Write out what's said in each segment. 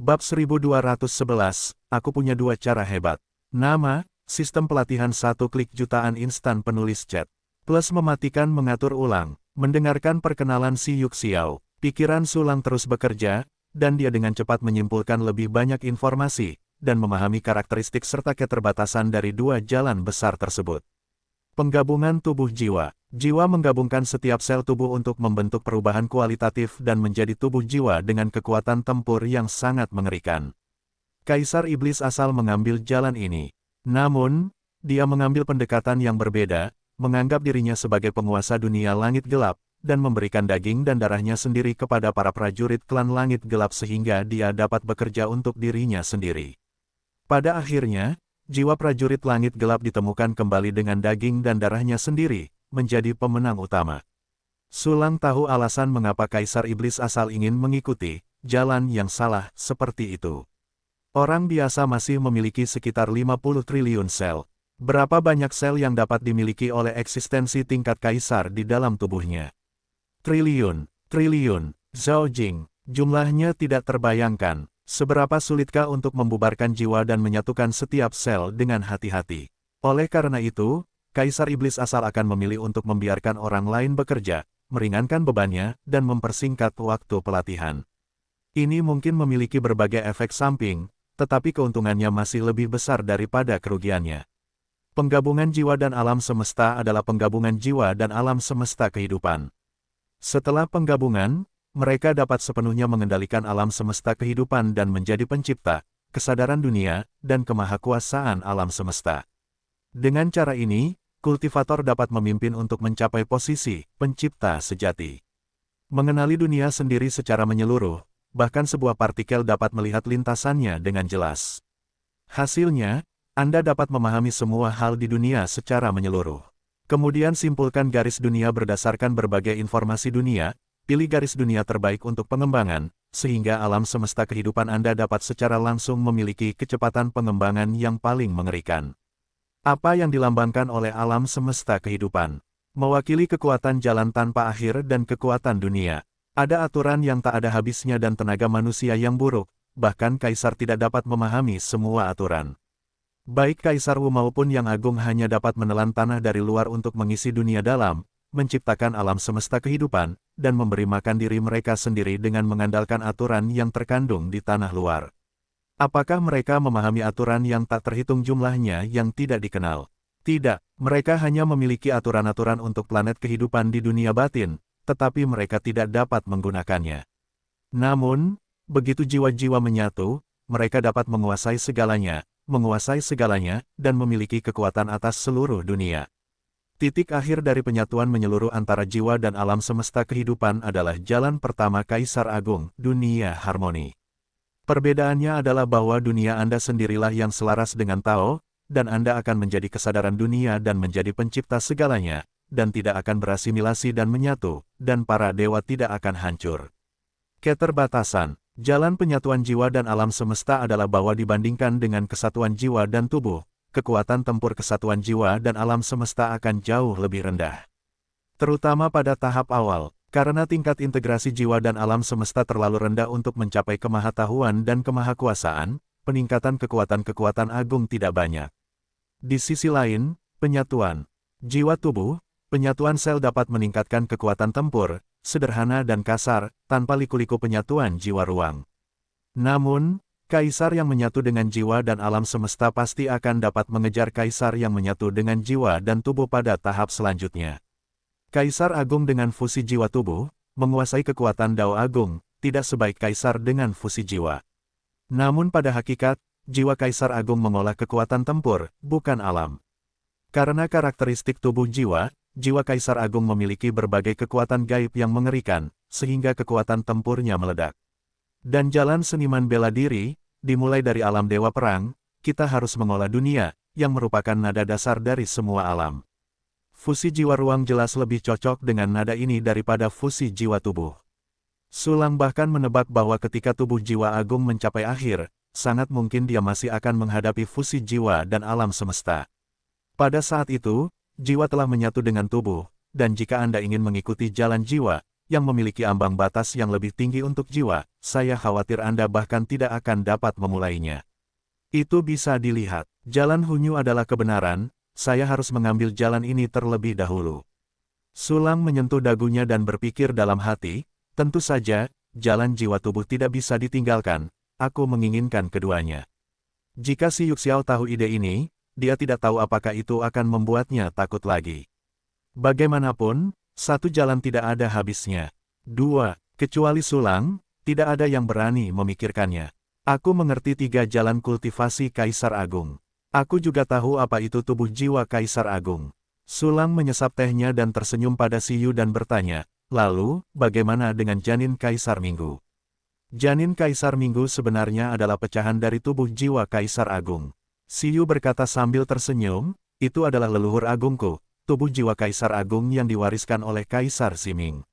Bab 1211, aku punya dua cara hebat. Nama, sistem pelatihan satu klik jutaan instan penulis chat. Plus mematikan mengatur ulang, mendengarkan perkenalan si Yuk Xiao. Pikiran Sulang terus bekerja, dan dia dengan cepat menyimpulkan lebih banyak informasi, dan memahami karakteristik serta keterbatasan dari dua jalan besar tersebut. Penggabungan tubuh jiwa. Jiwa menggabungkan setiap sel tubuh untuk membentuk perubahan kualitatif dan menjadi tubuh jiwa dengan kekuatan tempur yang sangat mengerikan. Kaisar Iblis asal mengambil jalan ini. Namun, dia mengambil pendekatan yang berbeda, menganggap dirinya sebagai penguasa dunia langit gelap, dan memberikan daging dan darahnya sendiri kepada para prajurit klan langit gelap sehingga dia dapat bekerja untuk dirinya sendiri. Pada akhirnya, jiwa prajurit langit gelap ditemukan kembali dengan daging dan darahnya sendiri, menjadi pemenang utama. Sulang tahu alasan mengapa Kaisar Iblis asal ingin mengikuti jalan yang salah seperti itu. Orang biasa masih memiliki sekitar 50 triliun sel. Berapa banyak sel yang dapat dimiliki oleh eksistensi tingkat kaisar di dalam tubuhnya? Triliun, triliun, Zhao Jing, jumlahnya tidak terbayangkan. Seberapa sulitkah untuk membubarkan jiwa dan menyatukan setiap sel dengan hati-hati? Oleh karena itu, Kaisar Iblis asal akan memilih untuk membiarkan orang lain bekerja, meringankan bebannya, dan mempersingkat waktu pelatihan. Ini mungkin memiliki berbagai efek samping, tetapi keuntungannya masih lebih besar daripada kerugiannya. Penggabungan jiwa dan alam semesta adalah penggabungan jiwa dan alam semesta kehidupan. Setelah penggabungan, mereka dapat sepenuhnya mengendalikan alam semesta kehidupan dan menjadi pencipta, kesadaran dunia, dan kemahakuasaan alam semesta. Dengan cara ini, kultivator dapat memimpin untuk mencapai posisi pencipta sejati. Mengenali dunia sendiri secara menyeluruh, bahkan sebuah partikel dapat melihat lintasannya dengan jelas. Hasilnya, Anda dapat memahami semua hal di dunia secara menyeluruh. Kemudian simpulkan garis dunia berdasarkan berbagai informasi dunia, pilih garis dunia terbaik untuk pengembangan, sehingga alam semesta kehidupan Anda dapat secara langsung memiliki kecepatan pengembangan yang paling mengerikan. Apa yang dilambangkan oleh alam semesta kehidupan? Mewakili kekuatan jalan tanpa akhir dan kekuatan dunia. Ada aturan yang tak ada habisnya dan tenaga manusia yang buruk, bahkan Kaisar tidak dapat memahami semua aturan. Baik Kaisar Wu maupun Yang Agung hanya dapat menelan tanah dari luar untuk mengisi dunia dalam, menciptakan alam semesta kehidupan, dan memberi makan diri mereka sendiri dengan mengandalkan aturan yang terkandung di tanah luar. Apakah mereka memahami aturan yang tak terhitung jumlahnya yang tidak dikenal? Tidak, mereka hanya memiliki aturan-aturan untuk planet kehidupan di dunia batin, tetapi mereka tidak dapat menggunakannya. Namun, begitu jiwa-jiwa menyatu, mereka dapat menguasai segalanya, dan memiliki kekuatan atas seluruh dunia. Titik akhir dari penyatuan menyeluruh antara jiwa dan alam semesta kehidupan adalah jalan pertama Kaisar Agung, dunia harmoni. Perbedaannya adalah bahwa dunia Anda sendirilah yang selaras dengan Tao, dan Anda akan menjadi kesadaran dunia dan menjadi pencipta segalanya, dan tidak akan berasimilasi dan menyatu, dan para dewa tidak akan hancur. Keterbatasan, jalan penyatuan jiwa dan alam semesta adalah bahwa dibandingkan dengan kesatuan jiwa dan tubuh, kekuatan tempur kesatuan jiwa dan alam semesta akan jauh lebih rendah. Terutama pada tahap awal. Karena tingkat integrasi jiwa dan alam semesta terlalu rendah untuk mencapai kemahatauan dan kemahakuasaan, peningkatan kekuatan-kekuatan agung tidak banyak. Di sisi lain, penyatuan jiwa tubuh, penyatuan sel dapat meningkatkan kekuatan tempur, sederhana dan kasar, tanpa liku-liku penyatuan jiwa ruang. Namun, Kaisar yang menyatu dengan jiwa dan alam semesta pasti akan dapat mengejar Kaisar yang menyatu dengan jiwa dan tubuh pada tahap selanjutnya. Kaisar Agung dengan fusi jiwa tubuh, menguasai kekuatan Dao Agung, tidak sebaik Kaisar dengan fusi jiwa. Namun pada hakikat, jiwa Kaisar Agung mengolah kekuatan tempur, bukan alam. Karena karakteristik tubuh jiwa, jiwa Kaisar Agung memiliki berbagai kekuatan gaib yang mengerikan, sehingga kekuatan tempurnya meledak. Dan jalan seniman bela diri, dimulai dari alam dewa perang, kita harus mengolah dunia, yang merupakan nada dasar dari semua alam. Fusi jiwa ruang jelas lebih cocok dengan nada ini daripada fusi jiwa tubuh. Sulang bahkan menebak bahwa ketika tubuh jiwa agung mencapai akhir, sangat mungkin dia masih akan menghadapi fusi jiwa dan alam semesta. Pada saat itu, jiwa telah menyatu dengan tubuh, dan jika Anda ingin mengikuti jalan jiwa, yang memiliki ambang batas yang lebih tinggi untuk jiwa, saya khawatir Anda bahkan tidak akan dapat memulainya. Itu bisa dilihat. Jalan Hunyu adalah kebenaran, saya harus mengambil jalan ini terlebih dahulu. Sulang menyentuh dagunya dan berpikir dalam hati, tentu saja, jalan jiwa tubuh tidak bisa ditinggalkan, aku menginginkan keduanya. Jika si Yuxiao tahu ide ini, dia tidak tahu apakah itu akan membuatnya takut lagi. Bagaimanapun, satu jalan tidak ada habisnya. Dua, kecuali Sulang, tidak ada yang berani memikirkannya. Aku mengerti tiga jalan kultivasi Kaisar Agung. Aku juga tahu apa itu tubuh jiwa Kaisar Agung. Sulang menyesap tehnya dan tersenyum pada Si Yu dan bertanya, lalu, bagaimana dengan janin Kaisar Minggu? Janin Kaisar Minggu sebenarnya adalah pecahan dari tubuh jiwa Kaisar Agung. Si Yu berkata sambil tersenyum, itu adalah leluhur agungku, tubuh jiwa Kaisar Agung yang diwariskan oleh Kaisar Siming.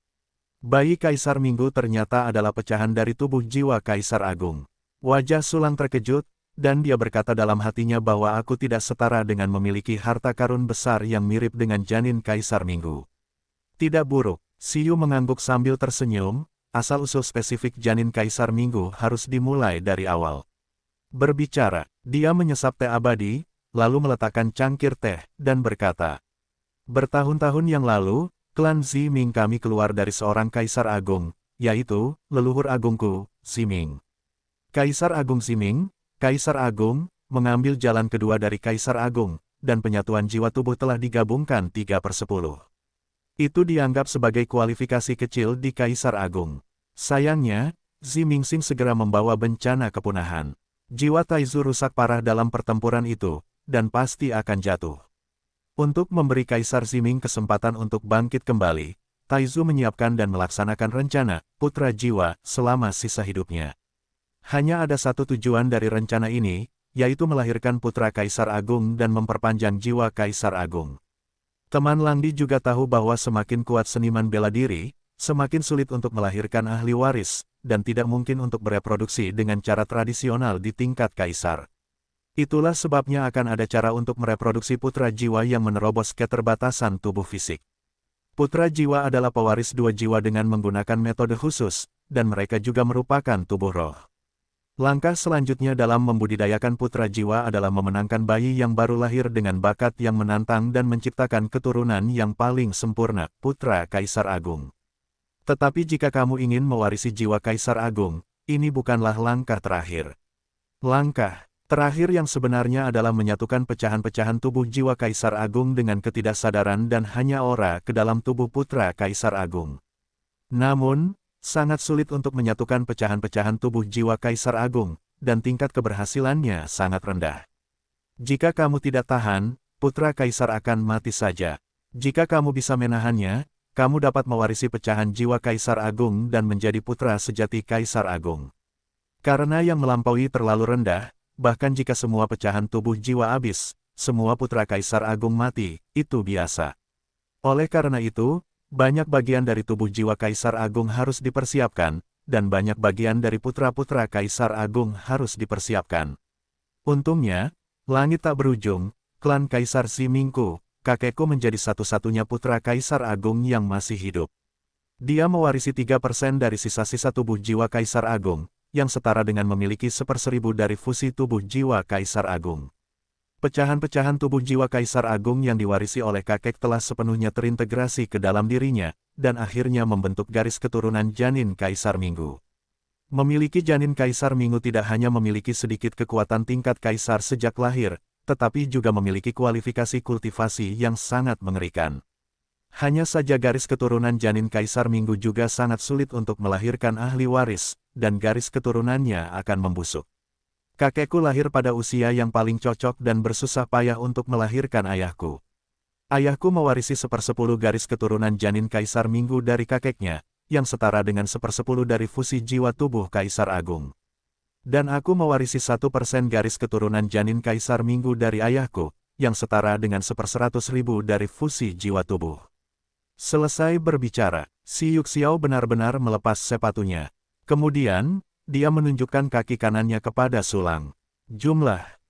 Bayi Kaisar Minggu ternyata adalah pecahan dari tubuh jiwa Kaisar Agung. Wajah Sulang terkejut, dan dia berkata dalam hatinya bahwa aku tidak setara dengan memiliki harta karun besar yang mirip dengan janin Kaisar Minggu. Tidak buruk, Si Yu mengangguk sambil tersenyum, asal-usul spesifik janin Kaisar Minggu harus dimulai dari awal. Berbicara, dia menyesap teh abadi, lalu meletakkan cangkir teh, dan berkata, bertahun-tahun yang lalu, klan Ziming kami keluar dari seorang Kaisar Agung, yaitu, leluhur agungku, Ziming. Kaisar Agung Ziming, Kaisar Agung, mengambil jalan kedua dari Kaisar Agung, dan penyatuan jiwa tubuh telah digabungkan 3/10. Itu dianggap sebagai kualifikasi kecil di Kaisar Agung. Sayangnya, Zimingxing segera membawa bencana kepunahan. Jiwa Taizu rusak parah dalam pertempuran itu, dan pasti akan jatuh. Untuk memberi Kaisar Ziming kesempatan untuk bangkit kembali, Taizu menyiapkan dan melaksanakan rencana Putra Jiwa selama sisa hidupnya. Hanya ada satu tujuan dari rencana ini, yaitu melahirkan putra Kaisar Agung dan memperpanjang jiwa Kaisar Agung. Teman Langdi juga tahu bahwa semakin kuat seniman bela diri, semakin sulit untuk melahirkan ahli waris, dan tidak mungkin untuk bereproduksi dengan cara tradisional di tingkat Kaisar. Itulah sebabnya akan ada cara untuk mereproduksi putra jiwa yang menerobos keterbatasan tubuh fisik. Putra jiwa adalah pewaris dua jiwa dengan menggunakan metode khusus, dan mereka juga merupakan tubuh roh. Langkah selanjutnya dalam membudidayakan putra jiwa adalah memenangkan bayi yang baru lahir dengan bakat yang menantang dan menciptakan keturunan yang paling sempurna, putra Kaisar Agung. Tetapi jika kamu ingin mewarisi jiwa Kaisar Agung, ini bukanlah langkah terakhir. Langkah terakhir yang sebenarnya adalah menyatukan pecahan-pecahan tubuh jiwa Kaisar Agung dengan ketidaksadaran dan hanya aura ke dalam tubuh putra Kaisar Agung. Namun, sangat sulit untuk menyatukan pecahan-pecahan tubuh jiwa Kaisar Agung, dan tingkat keberhasilannya sangat rendah. Jika kamu tidak tahan, putra Kaisar akan mati saja. Jika kamu bisa menahannya, kamu dapat mewarisi pecahan jiwa Kaisar Agung dan menjadi putra sejati Kaisar Agung. Karena yang melampaui terlalu rendah, bahkan jika semua pecahan tubuh jiwa habis, semua putra Kaisar Agung mati, itu biasa. Oleh karena itu, banyak bagian dari tubuh jiwa Kaisar Agung harus dipersiapkan, dan banyak bagian dari putra-putra Kaisar Agung harus dipersiapkan. Untungnya, langit tak berujung, klan Kaisar Simingku, kakekku menjadi satu-satunya putra Kaisar Agung yang masih hidup. Dia mewarisi 3% dari sisa-sisa tubuh jiwa Kaisar Agung, yang setara dengan memiliki 1/1000 dari fusi tubuh jiwa Kaisar Agung. Pecahan-pecahan tubuh jiwa Kaisar Agung yang diwarisi oleh kakek telah sepenuhnya terintegrasi ke dalam dirinya, dan akhirnya membentuk garis keturunan janin Kaisar Minggu. Memiliki janin Kaisar Minggu tidak hanya memiliki sedikit kekuatan tingkat Kaisar sejak lahir, tetapi juga memiliki kualifikasi kultivasi yang sangat mengerikan. Hanya saja garis keturunan janin Kaisar Minggu juga sangat sulit untuk melahirkan ahli waris, dan garis keturunannya akan membusuk. Kakekku lahir pada usia yang paling cocok dan bersusah payah untuk melahirkan ayahku. Ayahku mewarisi 1/10 garis keturunan janin Kaisar Minggu dari kakeknya, yang setara dengan 1/10 dari fusi jiwa tubuh Kaisar Agung. Dan aku mewarisi 1% garis keturunan janin Kaisar Minggu dari ayahku, yang setara dengan 1/100.000 dari fusi jiwa tubuh. Selesai berbicara, si Yuxiao benar-benar melepas sepatunya. Kemudian, dia menunjukkan kaki kanannya kepada Sulang.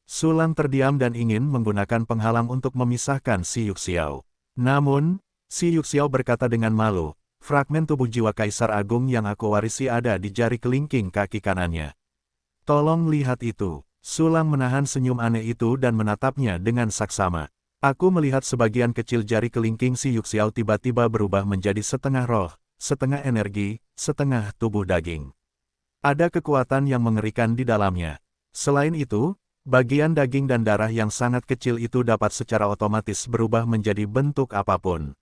Sulang terdiam dan ingin menggunakan penghalang untuk memisahkan si Yuxiao. Namun, si Yuxiao berkata dengan malu, Fragmen tubuh jiwa Kaisar Agung yang aku warisi ada di jari kelingking kaki kanannya. Tolong lihat itu. Sulang menahan senyum aneh itu dan menatapnya dengan saksama. Aku melihat sebagian kecil jari kelingking si Yuxiao tiba-tiba berubah menjadi setengah roh, setengah energi, setengah tubuh daging. Ada kekuatan yang mengerikan di dalamnya. Selain itu, bagian daging dan darah yang sangat kecil itu dapat secara otomatis berubah menjadi bentuk apapun.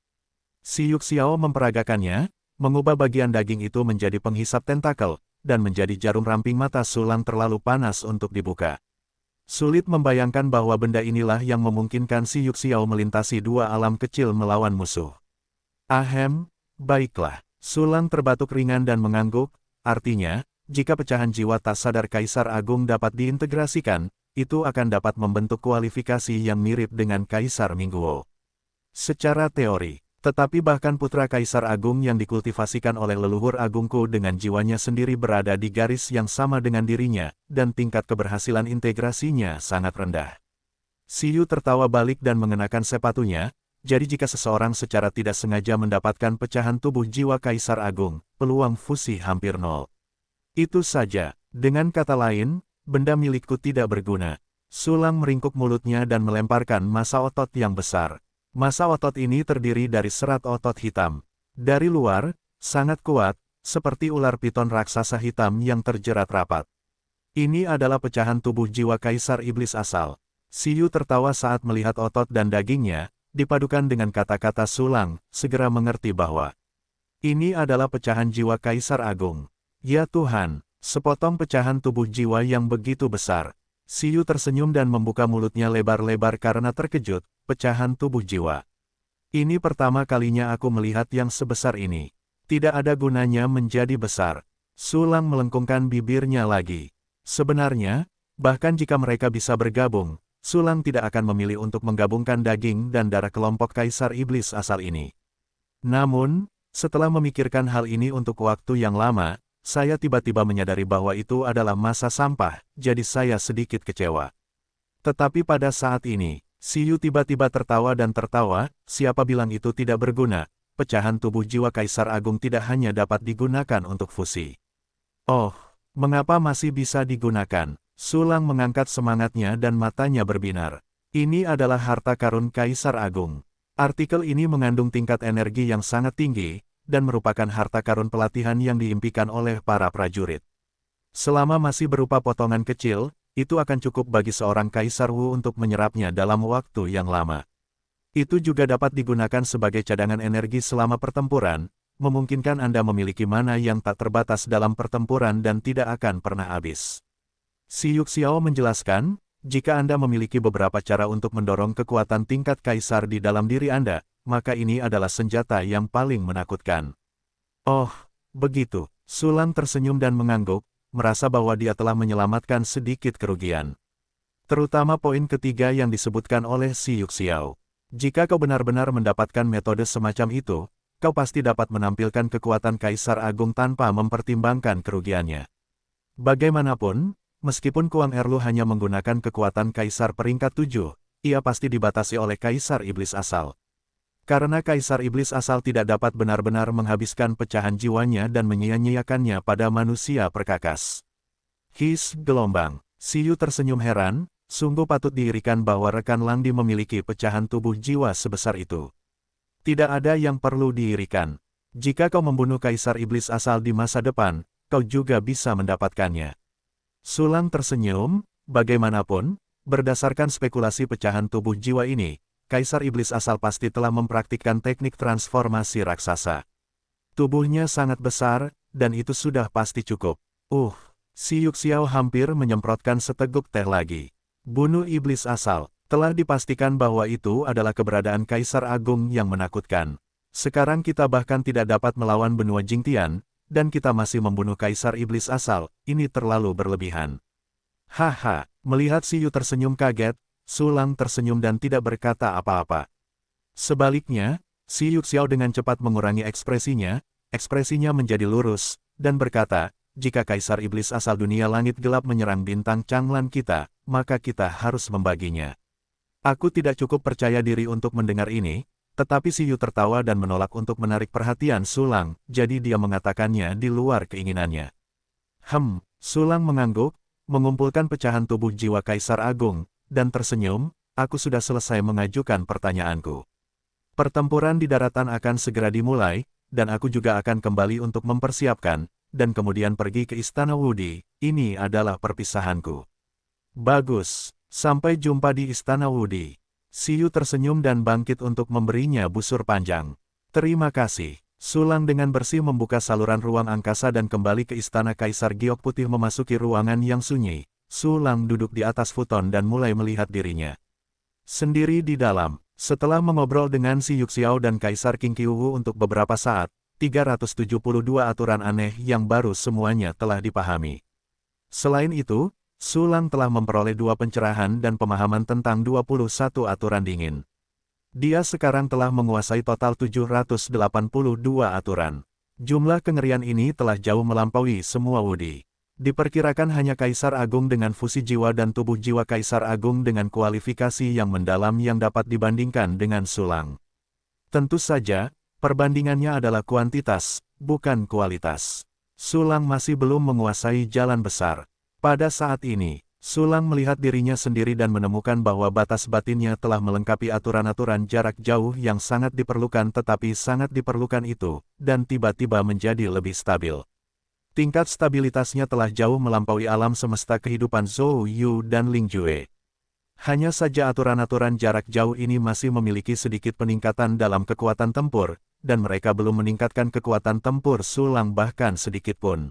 Si Yuxiao memperagakannya, mengubah bagian daging itu menjadi penghisap tentakel, dan menjadi jarum ramping mata Sulang terlalu panas untuk dibuka. Sulit membayangkan bahwa benda inilah yang memungkinkan si Yuxiao melintasi dua alam kecil melawan musuh. Ahem, baiklah. Sulang terbatuk ringan dan mengangguk, artinya, jika pecahan jiwa tak sadar Kaisar Agung dapat diintegrasikan, itu akan dapat membentuk kualifikasi yang mirip dengan Kaisar Mingguo. Secara teori, tetapi bahkan putra Kaisar Agung yang dikultivasikan oleh leluhur agungku dengan jiwanya sendiri berada di garis yang sama dengan dirinya, dan tingkat keberhasilan integrasinya sangat rendah. Siyu tertawa balik dan mengenakan sepatunya, jadi jika seseorang secara tidak sengaja mendapatkan pecahan tubuh jiwa Kaisar Agung, peluang fusi hampir nol. Itu saja, dengan kata lain, benda milikku tidak berguna. Sulang meringkuk mulutnya dan melemparkan massa otot yang besar. Massa otot ini terdiri dari serat otot hitam. Dari luar, sangat kuat, seperti ular piton raksasa hitam yang terjerat rapat. Ini adalah pecahan tubuh jiwa Kaisar Iblis asal. Siyu tertawa saat melihat otot dan dagingnya, dipadukan dengan kata-kata Sulang, segera mengerti bahwa ini adalah pecahan jiwa Kaisar Agung. Ya Tuhan, sepotong pecahan tubuh jiwa yang begitu besar. Siyu tersenyum dan membuka mulutnya lebar-lebar karena terkejut, pecahan tubuh jiwa. Ini pertama kalinya aku melihat yang sebesar ini. Tidak ada gunanya menjadi besar. Sulang melengkungkan bibirnya lagi. Sebenarnya, bahkan jika mereka bisa bergabung, Sulang tidak akan memilih untuk menggabungkan daging dan darah kelompok Kaisar Iblis asal ini. Namun, setelah memikirkan hal ini untuk waktu yang lama, saya tiba-tiba menyadari bahwa itu adalah masa sampah, jadi saya sedikit kecewa. Tetapi pada saat ini, Siyu tiba-tiba tertawa dan tertawa, siapa bilang itu tidak berguna, pecahan tubuh jiwa Kaisar Agung tidak hanya dapat digunakan untuk fusi. Oh, mengapa masih bisa digunakan? Sulang mengangkat semangatnya dan matanya berbinar. Ini adalah harta karun Kaisar Agung. Artikel ini mengandung tingkat energi yang sangat tinggi, dan merupakan harta karun pelatihan yang diimpikan oleh para prajurit. Selama masih berupa potongan kecil, itu akan cukup bagi seorang Kaisar Wu untuk menyerapnya dalam waktu yang lama. Itu juga dapat digunakan sebagai cadangan energi selama pertempuran, memungkinkan Anda memiliki mana yang tak terbatas dalam pertempuran dan tidak akan pernah habis. Si Yuxiao menjelaskan, jika Anda memiliki beberapa cara untuk mendorong kekuatan tingkat Kaisar di dalam diri Anda, maka ini adalah senjata yang paling menakutkan. Oh, begitu. Sulang tersenyum dan mengangguk, merasa bahwa dia telah menyelamatkan sedikit kerugian. Terutama poin ketiga yang disebutkan oleh si Yuxiao. Jika kau benar-benar mendapatkan metode semacam itu, kau pasti dapat menampilkan kekuatan Kaisar Agung tanpa mempertimbangkan kerugiannya. Bagaimanapun, meskipun Kuang Erlu hanya menggunakan kekuatan Kaisar peringkat 7, ia pasti dibatasi oleh Kaisar Iblis asal. Karena Kaisar Iblis asal tidak dapat benar-benar menghabiskan pecahan jiwanya dan menyia-nyiakannya pada manusia perkakas. His gelombang. Siyu tersenyum heran, sungguh patut diirikan bahwa rekan Langdi memiliki pecahan tubuh jiwa sebesar itu. Tidak ada yang perlu diirikan. Jika kau membunuh Kaisar Iblis asal di masa depan, kau juga bisa mendapatkannya. Sulang tersenyum, bagaimanapun, berdasarkan spekulasi pecahan tubuh jiwa ini, Kaisar Iblis asal pasti telah mempraktikkan teknik transformasi raksasa. Tubuhnya sangat besar, dan itu sudah pasti cukup. Si Yuxiao hampir menyemprotkan seteguk teh lagi. Bunuh Iblis asal, telah dipastikan bahwa itu adalah keberadaan Kaisar Agung yang menakutkan. Sekarang kita bahkan tidak dapat melawan benua Jingtian, dan kita masih membunuh Kaisar Iblis asal, ini terlalu berlebihan. Haha, melihat Siyu tersenyum kaget, Sulang tersenyum dan tidak berkata apa-apa. Sebaliknya, si Yuxiao dengan cepat mengurangi ekspresinya menjadi lurus, dan berkata, jika Kaisar Iblis asal dunia langit gelap menyerang bintang Changlan kita, maka kita harus membaginya. Aku tidak cukup percaya diri untuk mendengar ini, Tetapi Siyu tertawa dan menolak untuk menarik perhatian Sulang, jadi dia mengatakannya di luar keinginannya. Sulang mengangguk, mengumpulkan pecahan tubuh jiwa Kaisar Agung, dan tersenyum, aku sudah selesai mengajukan pertanyaanku. Pertempuran di daratan akan segera dimulai, dan aku juga akan kembali untuk mempersiapkan, dan kemudian pergi ke Istana Wudi. Ini adalah perpisahanku. Bagus, sampai jumpa di Istana Wudi. Siyu tersenyum dan bangkit untuk memberinya busur panjang. Terima kasih. Sulang dengan bersih membuka saluran ruang angkasa dan kembali ke Istana Kaisar Giok Putih memasuki ruangan yang sunyi. Sulang duduk di atas futon dan mulai melihat dirinya sendiri di dalam. Setelah mengobrol dengan si Yuxiao dan Kaisar King Qiuwu untuk beberapa saat, 372 aturan aneh yang baru semuanya telah dipahami. Selain itu, Sulang telah memperoleh 2 pencerahan dan pemahaman tentang 21 aturan dingin. Dia sekarang telah menguasai total 782 aturan. Jumlah kengerian ini telah jauh melampaui semua Wudi. Diperkirakan hanya Kaisar Agung dengan fusi jiwa dan tubuh jiwa Kaisar Agung dengan kualifikasi yang mendalam yang dapat dibandingkan dengan Sulang. Tentu saja, perbandingannya adalah kuantitas, bukan kualitas. Sulang masih belum menguasai jalan besar. Pada saat ini, Sulang melihat dirinya sendiri dan menemukan bahwa batas batinnya telah melengkapi aturan-aturan jarak jauh yang sangat diperlukan tetapi sangat diperlukan itu, dan tiba-tiba menjadi lebih stabil. Tingkat stabilitasnya telah jauh melampaui alam semesta kehidupan Zhou Yu dan Ling Jue. Hanya saja aturan-aturan jarak jauh ini masih memiliki sedikit peningkatan dalam kekuatan tempur, dan mereka belum meningkatkan kekuatan tempur Sulang bahkan sedikit pun.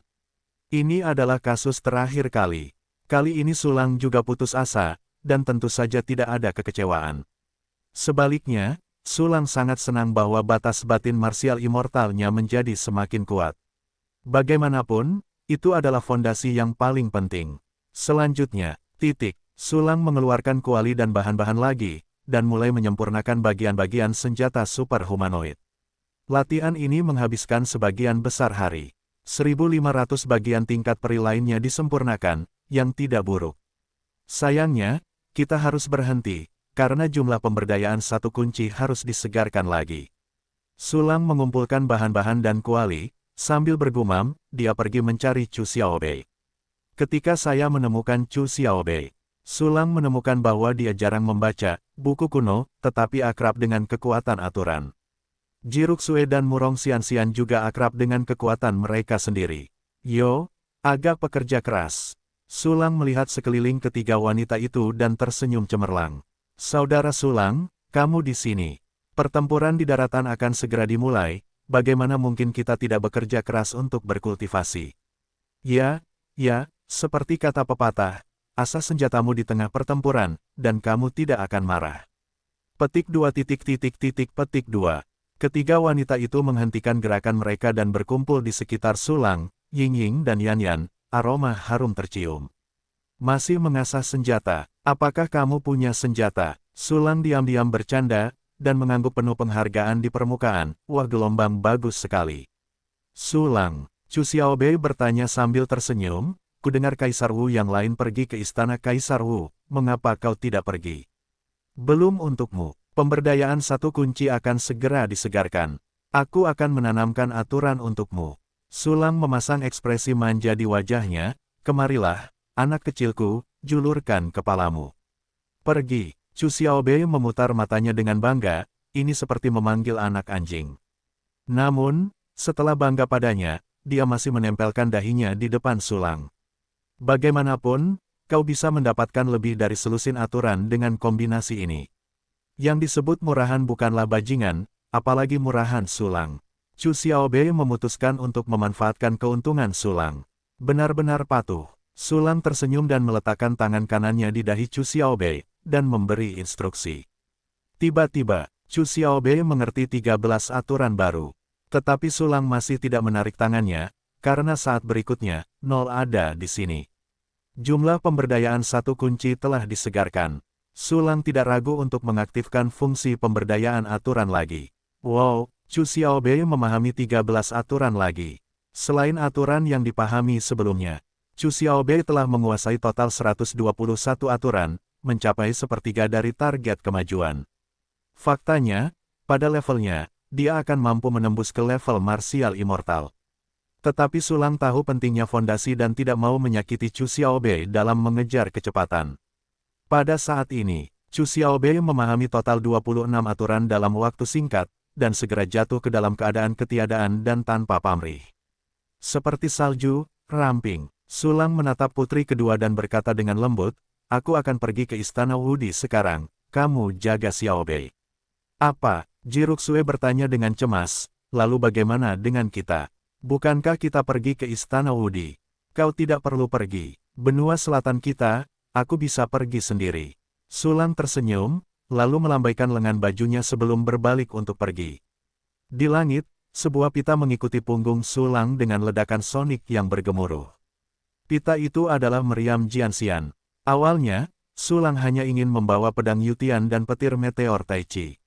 Ini adalah kasus terakhir kali. Kali ini Sulang juga putus asa, dan tentu saja tidak ada kekecewaan. Sebaliknya, Sulang sangat senang bahwa batas batin marsial immortalnya menjadi semakin kuat. Bagaimanapun, itu adalah fondasi yang paling penting. Selanjutnya, Sulang mengeluarkan kuali dan bahan-bahan lagi, dan mulai menyempurnakan bagian-bagian senjata super humanoid. Latihan ini menghabiskan sebagian besar hari. 1.500 bagian tingkat peri lainnya disempurnakan, yang tidak buruk. Sayangnya, kita harus berhenti, karena jumlah pemberdayaan satu kunci harus disegarkan lagi. Sulang mengumpulkan bahan-bahan dan kuali, sambil bergumam, dia pergi mencari Chu Xiaobei. Ketika saya menemukan Chu Xiaobei, Sulang menemukan bahwa dia jarang membaca buku kuno, tetapi akrab dengan kekuatan aturan. Jiruksue dan Murong Xianxian juga akrab dengan kekuatan mereka sendiri. Yo, agak pekerja keras. Sulang melihat sekeliling ketiga wanita itu dan tersenyum cemerlang. Saudara Sulang, kamu di sini. Pertempuran di daratan akan segera dimulai, bagaimana mungkin kita tidak bekerja keras untuk berkultivasi? Ya, seperti kata pepatah, asah senjatamu di tengah pertempuran, dan kamu tidak akan marah. Petik 2. Petik 2. Ketiga wanita itu menghentikan gerakan mereka dan berkumpul di sekitar Sulang, Ying dan Yan. Aroma harum tercium. Masih mengasah senjata, apakah kamu punya senjata? Sulang diam-diam bercanda, dan mengangguk penuh penghargaan di permukaan. Wah, gelombang bagus sekali. Sulang, Chu Xiaobei bertanya sambil tersenyum, kudengar Kaisar Wu yang lain pergi ke istana Kaisar Wu, mengapa kau tidak pergi? Belum untukmu. Pemberdayaan satu kunci akan segera disegarkan. Aku akan menanamkan aturan untukmu. Sulang memasang ekspresi manja di wajahnya. Kemarilah, anak kecilku, julurkan kepalamu. Pergi. Chu Xiaobei memutar matanya dengan bangga, ini seperti memanggil anak anjing. Namun, setelah bangga padanya, dia masih menempelkan dahinya di depan Sulang. Bagaimanapun, kau bisa mendapatkan lebih dari selusin aturan dengan kombinasi ini. Yang disebut murahan bukanlah bajingan, apalagi murahan Sulang. Chu Xiaobei memutuskan untuk memanfaatkan keuntungan Sulang. Benar-benar patuh. Sulang tersenyum dan meletakkan tangan kanannya di dahi Chu Xiaobei, dan memberi instruksi. Tiba-tiba, Chu Xiaobei mengerti 13 aturan baru. Tetapi Sulang masih tidak menarik tangannya, karena saat berikutnya, 0 ada di sini. Jumlah pemberdayaan satu kunci telah disegarkan. Sulang tidak ragu untuk mengaktifkan fungsi pemberdayaan aturan lagi. Wow, Chu Xiaobei memahami 13 aturan lagi. Selain aturan yang dipahami sebelumnya, Chu Xiaobei telah menguasai total 121 aturan, mencapai sepertiga dari target kemajuan. Faktanya, Pada levelnya, dia akan mampu menembus ke level martial immortal. Tetapi Sulang tahu pentingnya fondasi dan tidak mau menyakiti Chu Xiaobei dalam mengejar kecepatan. Pada saat ini, Chu Xiaobei memahami total 26 aturan dalam waktu singkat, dan segera jatuh ke dalam keadaan ketiadaan dan tanpa pamrih. Seperti salju, ramping, Sulang menatap putri kedua dan berkata dengan lembut, "Aku akan pergi ke Istana Wudi sekarang, kamu jaga Xiaobei." "Apa?" Jiruksue bertanya dengan cemas, "Lalu bagaimana dengan kita? Bukankah kita pergi ke Istana Wudi?" "Kau tidak perlu pergi. Benua selatan kita, aku bisa pergi sendiri." Sulang tersenyum, lalu melambaikan lengan bajunya sebelum berbalik untuk pergi. Di langit, sebuah pita mengikuti punggung Sulang dengan ledakan sonik yang bergemuruh. Pita itu adalah meriam Jianxian. Awalnya, Sulang hanya ingin membawa pedang Yutian dan petir meteor Taichi.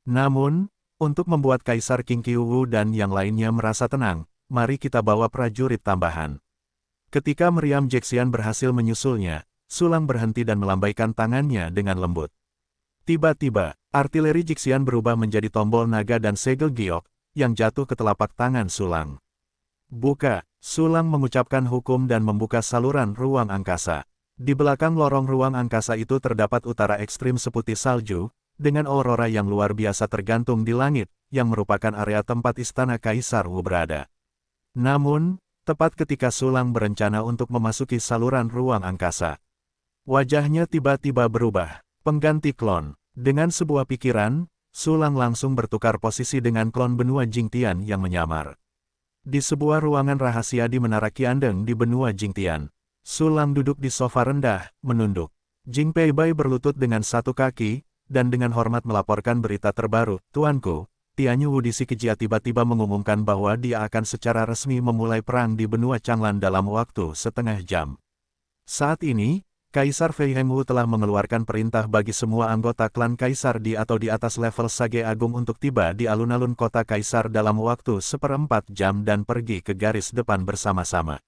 Namun, untuk membuat Kaisar Qing Qiuwu dan yang lainnya merasa tenang, mari kita bawa prajurit tambahan. Ketika meriam Jianxian berhasil menyusulnya, Sulang berhenti dan melambaikan tangannya dengan lembut. Tiba-tiba, artileri Jianxian berubah menjadi tombol naga dan segel giok, yang jatuh ke telapak tangan Sulang. "Buka!" Sulang mengucapkan hukum dan membuka saluran ruang angkasa. Di belakang lorong ruang angkasa itu terdapat utara ekstrim seputih salju, dengan aurora yang luar biasa tergantung di langit, yang merupakan area tempat istana Kaisar Wu berada. Namun, tepat ketika Sulang berencana untuk memasuki saluran ruang angkasa, wajahnya tiba-tiba berubah. Pengganti klon. Dengan sebuah pikiran, Sulang langsung bertukar posisi dengan klon benua Jingtian yang menyamar. Di sebuah ruangan rahasia di Menara Qiandeng di benua Jingtian, Sulang duduk di sofa rendah, menunduk. Jing Peibai berlutut dengan satu kaki, dan dengan hormat melaporkan berita terbaru. "Tuanku, Tianyu Wudisi Kejia tiba-tiba mengumumkan bahwa dia akan secara resmi memulai perang di benua Changlan dalam waktu setengah jam. Saat ini, Kaisar Fei Hengwu telah mengeluarkan perintah bagi semua anggota klan Kaisar di atau di atas level Sage Agung untuk tiba di alun-alun kota Kaisar dalam waktu 1/4 jam dan pergi ke garis depan bersama-sama.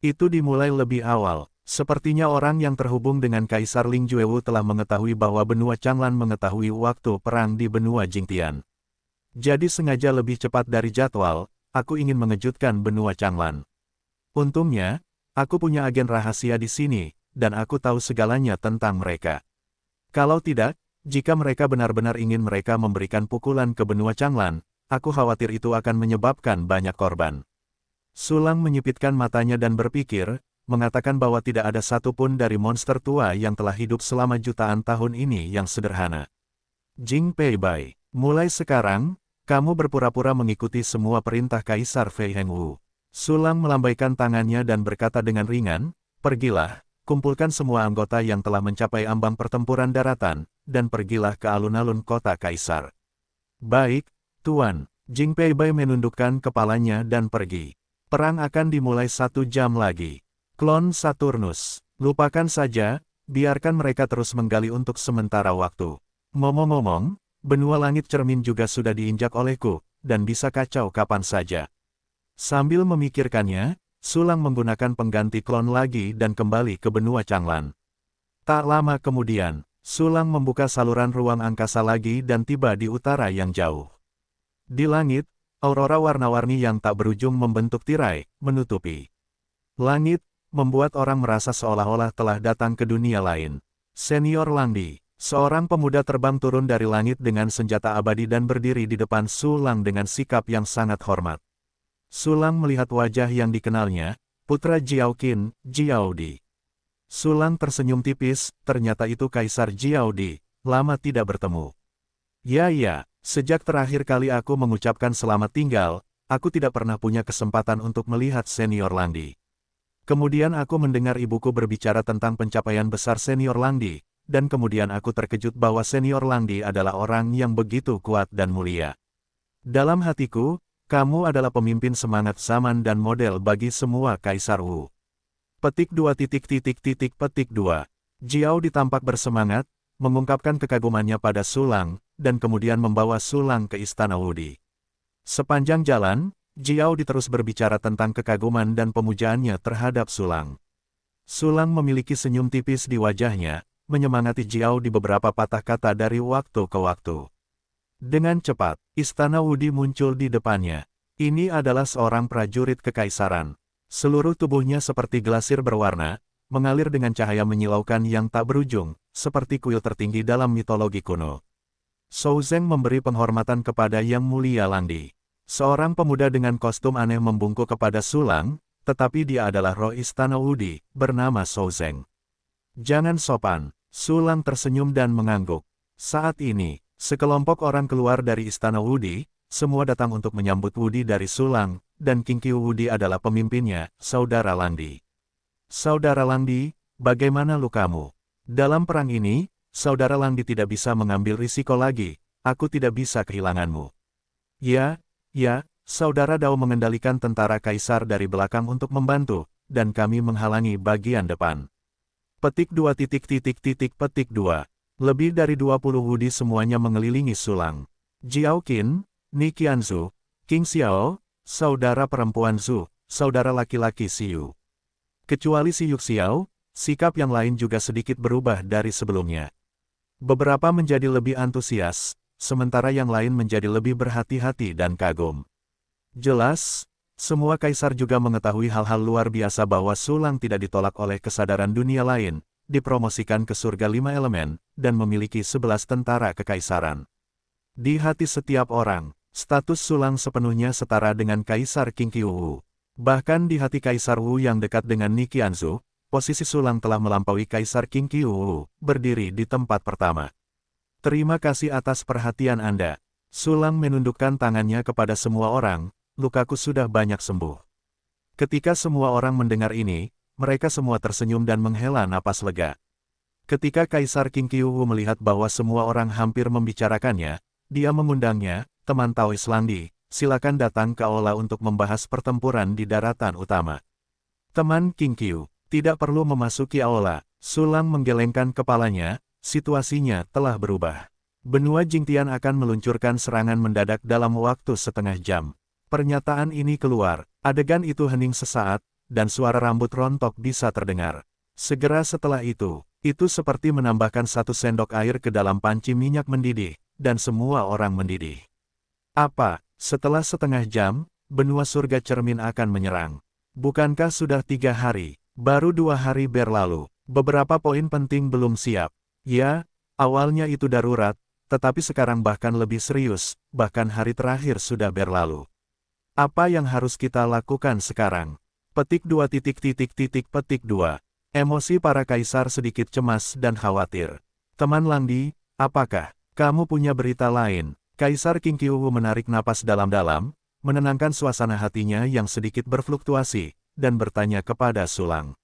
Itu dimulai lebih awal. Sepertinya orang yang terhubung dengan Kaisar Ling Juewu telah mengetahui bahwa benua Changlan mengetahui waktu perang di benua Jingtian. Jadi sengaja lebih cepat dari jadwal, aku ingin mengejutkan benua Changlan. Untungnya, aku punya agen rahasia di sini, dan aku tahu segalanya tentang mereka. Kalau tidak, jika mereka benar-benar ingin mereka memberikan pukulan ke benua Changlan, aku khawatir itu akan menyebabkan banyak korban." Sulang menyipitkan matanya dan berpikir, mengatakan bahwa tidak ada satupun dari monster tua yang telah hidup selama jutaan tahun ini yang sederhana. "Jing Peibai, mulai sekarang, kamu berpura-pura mengikuti semua perintah Kaisar Fei Hengwu." Sulang melambaikan tangannya dan berkata dengan ringan, "Pergilah, kumpulkan semua anggota yang telah mencapai ambang pertempuran daratan, dan pergilah ke alun-alun kota Kaisar." "Baik, Tuan." Jing Peibai menundukkan kepalanya dan pergi. "Perang akan dimulai 1 jam lagi." Klon Saturnus, lupakan saja, biarkan mereka terus menggali untuk sementara waktu. Ngomong-ngomong, benua langit cermin juga sudah diinjak olehku, dan bisa kacau kapan saja. Sambil memikirkannya, Sulang menggunakan pengganti klon lagi dan kembali ke benua Changlan. Tak lama kemudian, Sulang membuka saluran ruang angkasa lagi dan tiba di utara yang jauh. Di langit, aurora warna-warni yang tak berujung membentuk tirai, menutupi langit, membuat orang merasa seolah-olah telah datang ke dunia lain. Senior Langdi, seorang pemuda terbang turun dari langit dengan senjata abadi dan berdiri di depan Sulang dengan sikap yang sangat hormat. Sulang melihat wajah yang dikenalnya, putra Jiao Qin, Jiao Di. Sulang tersenyum tipis, ternyata itu Kaisar Jiao Di, lama tidak bertemu. Ya, sejak terakhir kali aku mengucapkan selamat tinggal, aku tidak pernah punya kesempatan untuk melihat Senior Langdi. Kemudian aku mendengar ibuku berbicara tentang pencapaian besar Senior Langdi, dan kemudian aku terkejut bahwa Senior Langdi adalah orang yang begitu kuat dan mulia. Dalam hatiku, kamu adalah pemimpin semangat zaman dan model bagi semua Kaisar Wu. Petik 2. Jiao ditampak bersemangat, mengungkapkan kekagumannya pada Sulang, dan kemudian membawa Sulang ke Istana Wudi. Sepanjang jalan, Jiao terus berbicara tentang kekaguman dan pemujaannya terhadap Sulang. Sulang memiliki senyum tipis di wajahnya, menyemangati Jiao di beberapa patah kata dari waktu ke waktu. Dengan cepat, Istana Wudi muncul di depannya. Ini adalah seorang prajurit kekaisaran. Seluruh tubuhnya seperti glasir berwarna, mengalir dengan cahaya menyilaukan yang tak berujung, seperti kuil tertinggi dalam mitologi kuno. Zhou Zeng memberi penghormatan kepada Yang Mulia Langdi. Seorang pemuda dengan kostum aneh membungkuk kepada Sulang, tetapi dia adalah roh Istana Wudi, bernama Zhou Zeng. Jangan sopan, Sulang tersenyum dan mengangguk. Saat ini, sekelompok orang keluar dari Istana Wudi, semua datang untuk menyambut Wudi dari Sulang, dan King Qiu Wudi adalah pemimpinnya, Saudara Langdi. Saudara Langdi, bagaimana lukamu? Dalam perang ini, Saudara Langdi tidak bisa mengambil risiko lagi, aku tidak bisa kehilanganmu. Ya, Saudara Dao mengendalikan tentara kaisar dari belakang untuk membantu, dan kami menghalangi bagian depan. Petik 2. Lebih dari 20 Wudi semuanya mengelilingi Sulang. Jiao Qin, Ni Qianzu, King Xiao, saudara perempuan Zhu, saudara laki-laki Xiu. Kecuali Xi Yuxiao, sikap yang lain juga sedikit berubah dari sebelumnya. Beberapa menjadi lebih antusias, sementara yang lain menjadi lebih berhati-hati dan kagum. Jelas, semua kaisar juga mengetahui hal-hal luar biasa bahwa Sulang tidak ditolak oleh kesadaran dunia lain, dipromosikan ke surga 5 elemen, dan memiliki 11 tentara kekaisaran. Di hati setiap orang, status Sulang sepenuhnya setara dengan Kaisar King Qiu Wu. Bahkan di hati Kaisar Wu yang dekat dengan Ni Qianzu, posisi Sulang telah melampaui Kaisar King Qiu Wu, berdiri di tempat pertama. Terima kasih atas perhatian Anda. Sulang menundukkan tangannya kepada semua orang, lukaku sudah banyak sembuh. Ketika semua orang mendengar ini, mereka semua tersenyum dan menghela napas lega. Ketika Kaisar King Qiu Wu melihat bahwa semua orang hampir membicarakannya, dia mengundangnya, teman Taois Langdi, silakan datang ke aula untuk membahas pertempuran di daratan utama. Teman King Qiu, tidak perlu memasuki aula. Sulang menggelengkan kepalanya, situasinya telah berubah. Benua Jingtian akan meluncurkan serangan mendadak dalam waktu setengah jam. Pernyataan ini keluar, adegan itu hening sesaat, dan suara rambut rontok bisa terdengar. Segera setelah itu seperti menambahkan 1 sendok air ke dalam panci minyak mendidih, dan semua orang mendidih. Apa, setelah setengah jam, benua surga cermin akan menyerang? Bukankah sudah 3 hari, baru 2 hari berlalu, beberapa poin penting belum siap? Ya, awalnya itu darurat, tetapi sekarang bahkan lebih serius, bahkan hari terakhir sudah berlalu. Apa yang harus kita lakukan sekarang? Petik 2. Emosi para kaisar sedikit cemas dan khawatir. Teman Langdi, apakah kamu punya berita lain? Kaisar King Qiu Wu menarik napas dalam-dalam, menenangkan suasana hatinya yang sedikit berfluktuasi, dan bertanya kepada Sulang.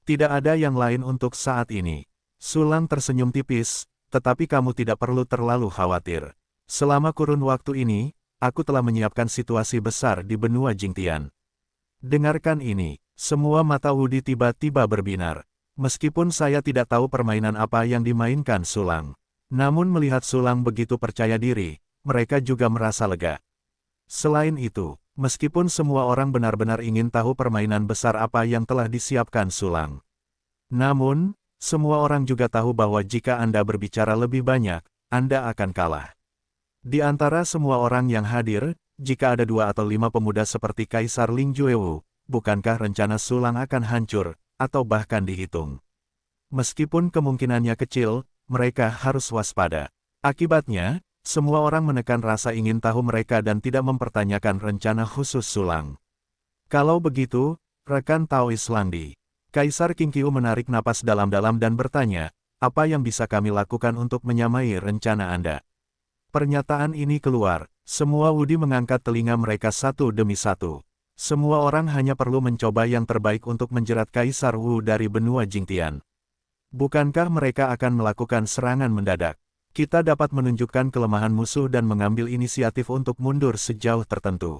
Tidak ada yang lain untuk saat ini. Sulang tersenyum tipis, tetapi kamu tidak perlu terlalu khawatir. Selama kurun waktu ini, aku telah menyiapkan situasi besar di benua Jingtian. Dengarkan ini, semua mata Wudi tiba-tiba berbinar. Meskipun saya tidak tahu permainan apa yang dimainkan Sulang. Namun melihat Sulang begitu percaya diri, mereka juga merasa lega. Selain itu, meskipun semua orang benar-benar ingin tahu permainan besar apa yang telah disiapkan Sulang. Namun, semua orang juga tahu bahwa jika Anda berbicara lebih banyak, Anda akan kalah. Di antara semua orang yang hadir, jika ada 2 atau 5 pemuda seperti Kaisar Ling Juewu, bukankah rencana Sulang akan hancur, atau bahkan dihitung? Meskipun kemungkinannya kecil, mereka harus waspada. Akibatnya, semua orang menekan rasa ingin tahu mereka dan tidak mempertanyakan rencana khusus Sulang. Kalau begitu, rekan Taois Langdi. Kaisar King Qiu menarik napas dalam-dalam dan bertanya, apa yang bisa kami lakukan untuk menyamai rencana Anda? Pernyataan ini keluar, semua Wudi mengangkat telinga mereka satu demi satu. Semua orang hanya perlu mencoba yang terbaik untuk menjerat Kaisar Wu dari benua Jingtian. Bukankah mereka akan melakukan serangan mendadak? Kita dapat menunjukkan kelemahan musuh dan mengambil inisiatif untuk mundur sejauh tertentu.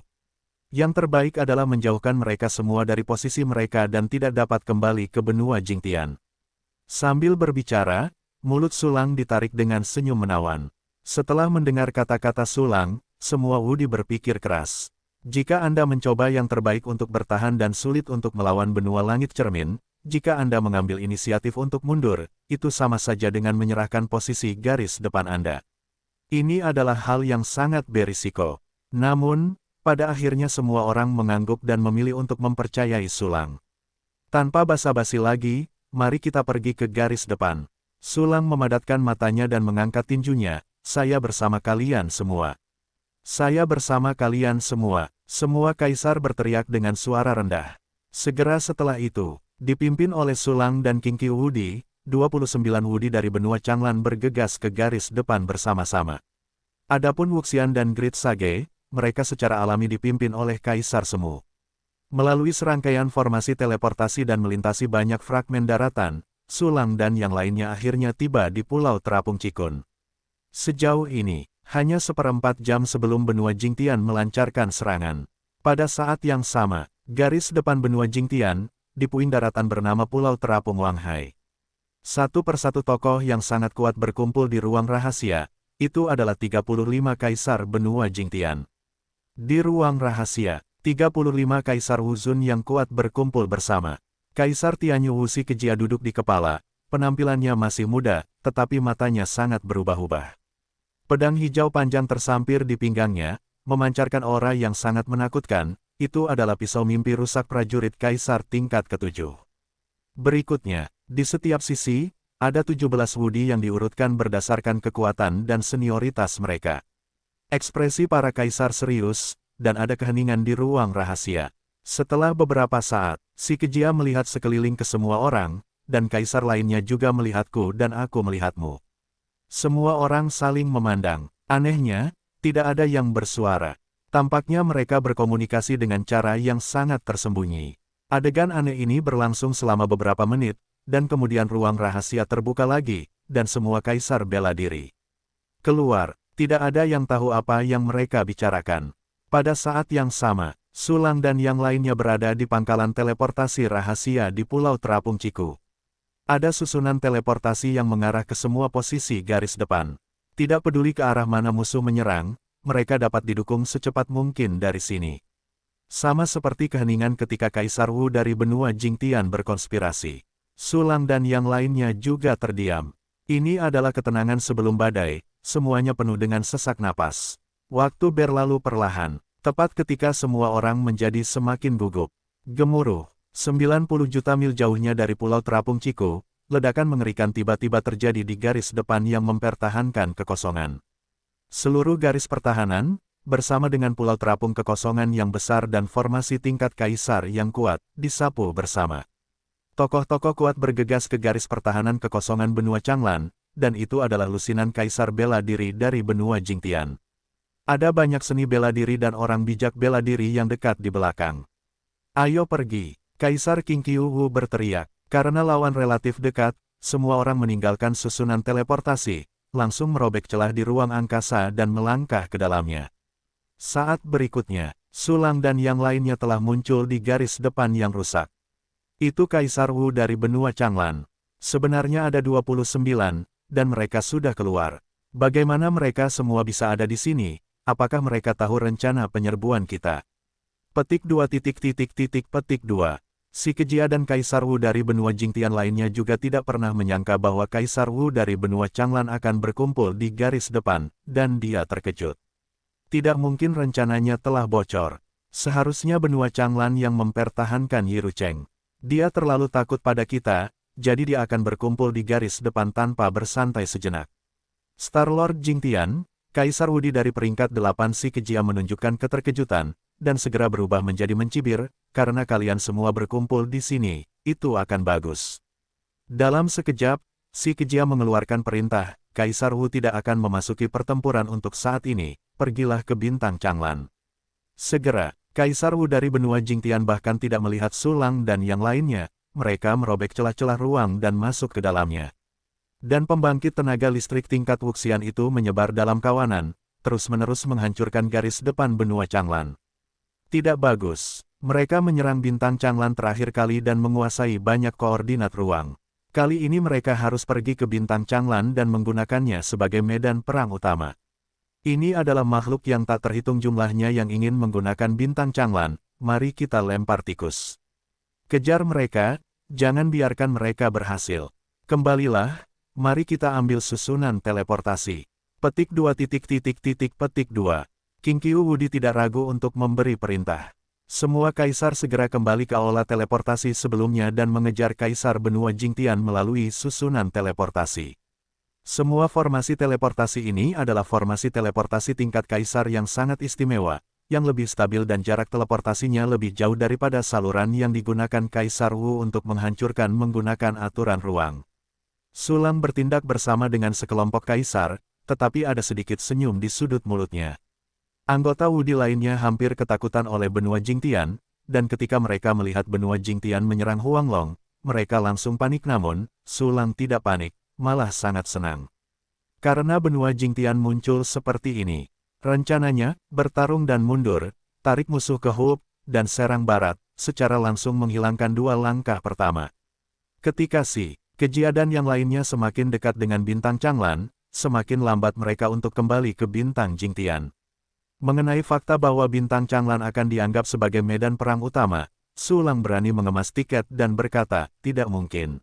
Yang terbaik adalah menjauhkan mereka semua dari posisi mereka dan tidak dapat kembali ke benua Jingtian. Sambil berbicara, mulut Sulang ditarik dengan senyum menawan. Setelah mendengar kata-kata Sulang, semua Wudi berpikir keras. Jika Anda mencoba yang terbaik untuk bertahan dan sulit untuk melawan benua langit cermin, jika Anda mengambil inisiatif untuk mundur, itu sama saja dengan menyerahkan posisi garis depan Anda. Ini adalah hal yang sangat berisiko. Namun, pada akhirnya semua orang mengangguk dan memilih untuk mempercayai Sulang. Tanpa basa-basi lagi, mari kita pergi ke garis depan. Sulang memadatkan matanya dan mengangkat tinjunya, saya bersama kalian semua. Saya bersama kalian semua. Semua kaisar berteriak dengan suara rendah. Segera setelah itu, dipimpin oleh Sulang dan King Qiu Wudi, 29 Wudi dari benua Changlan bergegas ke garis depan bersama-sama. Adapun Wuxian dan Grid Sage, mereka secara alami dipimpin oleh Kaisar Semu. Melalui serangkaian formasi teleportasi dan melintasi banyak fragmen daratan, Sulang dan yang lainnya akhirnya tiba di Pulau Terapung Cikun. Sejauh ini, hanya seperempat jam sebelum benua Jingtian melancarkan serangan. Pada saat yang sama, garis depan benua Jingtian, di puing daratan bernama Pulau Terapung Wanghai. Satu persatu tokoh yang sangat kuat berkumpul di ruang rahasia, itu adalah 35 kaisar benua Jingtian. Di ruang rahasia, 35 kaisar Wuzun yang kuat berkumpul bersama. Kaisar Tianyu Wuxi Kejia duduk di kepala, penampilannya masih muda, tetapi matanya sangat berubah-ubah. Pedang hijau panjang tersampir di pinggangnya, memancarkan aura yang sangat menakutkan, itu adalah pisau mimpi rusak prajurit kaisar tingkat ke-7. Berikutnya, di setiap sisi, ada 17 Wudi yang diurutkan berdasarkan kekuatan dan senioritas mereka. Ekspresi para kaisar serius, dan ada keheningan di ruang rahasia. Setelah beberapa saat, si Kejia melihat sekeliling ke semua orang, dan kaisar lainnya juga melihatku dan aku melihatmu. Semua orang saling memandang. Anehnya, tidak ada yang bersuara. Tampaknya mereka berkomunikasi dengan cara yang sangat tersembunyi. Adegan aneh ini berlangsung selama beberapa menit, dan kemudian ruang rahasia terbuka lagi, dan semua kaisar bela diri. Keluar, tidak ada yang tahu apa yang mereka bicarakan. Pada saat yang sama, Sulang dan yang lainnya berada di pangkalan teleportasi rahasia di Pulau Terapung Ciku. Ada susunan teleportasi yang mengarah ke semua posisi garis depan. Tidak peduli ke arah mana musuh menyerang, mereka dapat didukung secepat mungkin dari sini. Sama seperti keheningan ketika Kaisar Wu dari benua Jingtian berkonspirasi. Sulang dan yang lainnya juga terdiam. Ini adalah ketenangan sebelum badai, semuanya penuh dengan sesak napas. Waktu berlalu perlahan. Tepat ketika semua orang menjadi semakin gugup. Gemuruh, 90 juta mil jauhnya dari Pulau Terapung Ciku, ledakan mengerikan tiba-tiba terjadi di garis depan yang mempertahankan kekosongan. Seluruh garis pertahanan, bersama dengan Pulau Terapung kekosongan yang besar dan formasi tingkat kaisar yang kuat, disapu bersama. Tokoh-tokoh kuat bergegas ke garis pertahanan kekosongan benua Changlan, dan itu adalah lusinan kaisar bela diri dari benua Jingtian. Ada banyak seni bela diri dan orang bijak bela diri yang dekat di belakang. Ayo pergi, Kaisar King Qiu Wu berteriak. Karena lawan relatif dekat, semua orang meninggalkan susunan teleportasi, langsung merobek celah di ruang angkasa dan melangkah ke dalamnya. Saat berikutnya, Sulang dan yang lainnya telah muncul di garis depan yang rusak. Itu Kaisar Wu dari benua Changlan. Sebenarnya ada 29, dan mereka sudah keluar. Bagaimana mereka semua bisa ada di sini? Apakah mereka tahu rencana penyerbuan kita? Petik 2. Petik 2. Si Kejia dan Kaisar Wu dari benua Jingtian lainnya juga tidak pernah menyangka bahwa Kaisar Wu dari benua Changlan akan berkumpul di garis depan, dan dia terkejut. Tidak mungkin rencananya telah bocor. Seharusnya benua Changlan yang mempertahankan Yirucheng. Dia terlalu takut pada kita, jadi dia akan berkumpul di garis depan tanpa bersantai sejenak. Star-Lord Jingtian, Kaisar Wudi dari peringkat 8 si Kejia menunjukkan keterkejutan, dan segera berubah menjadi mencibir, karena kalian semua berkumpul di sini, itu akan bagus. Dalam sekejap, si Kejia mengeluarkan perintah, Kaisar Wu tidak akan memasuki pertempuran untuk saat ini, pergilah ke Bintang Changlan. Segera, Kaisar Wu dari benua Jingtian bahkan tidak melihat Sulang dan yang lainnya, mereka merobek celah-celah ruang dan masuk ke dalamnya. Dan pembangkit tenaga listrik tingkat Wuxian itu menyebar dalam kawanan, terus-menerus menghancurkan garis depan benua Changlan. Tidak bagus. Mereka menyerang Bintang Changlan terakhir kali dan menguasai banyak koordinat ruang. Kali ini mereka harus pergi ke Bintang Changlan dan menggunakannya sebagai medan perang utama. Ini adalah makhluk yang tak terhitung jumlahnya yang ingin menggunakan Bintang Changlan, mari kita lempar tikus. Kejar mereka, jangan biarkan mereka berhasil. Kembalilah. Mari kita ambil susunan teleportasi. Petik 2. King Qiu Wudi tidak ragu untuk memberi perintah. Semua kaisar segera kembali ke aula teleportasi sebelumnya dan mengejar kaisar benua Jingtian melalui susunan teleportasi. Semua formasi teleportasi ini adalah formasi teleportasi tingkat kaisar yang sangat istimewa, yang lebih stabil dan jarak teleportasinya lebih jauh daripada saluran yang digunakan Kaisar Wu untuk menghancurkan menggunakan aturan ruang. Sulang bertindak bersama dengan sekelompok kaisar, tetapi ada sedikit senyum di sudut mulutnya. Anggota Wudi lainnya hampir ketakutan oleh benua Jingtian, dan ketika mereka melihat benua Jingtian menyerang Huanglong, mereka langsung panik namun, Sulang tidak panik, malah sangat senang. Karena benua Jingtian muncul seperti ini. Rencananya, bertarung dan mundur, tarik musuh ke hub, dan serang barat, secara langsung menghilangkan dua langkah pertama. Ketika si Kejia dan yang lainnya semakin dekat dengan bintang Changlan, semakin lambat mereka untuk kembali ke bintang Jingtian. Mengenai fakta bahwa bintang Changlan akan dianggap sebagai medan perang utama, Sulang berani mengemas tiket dan berkata, tidak mungkin.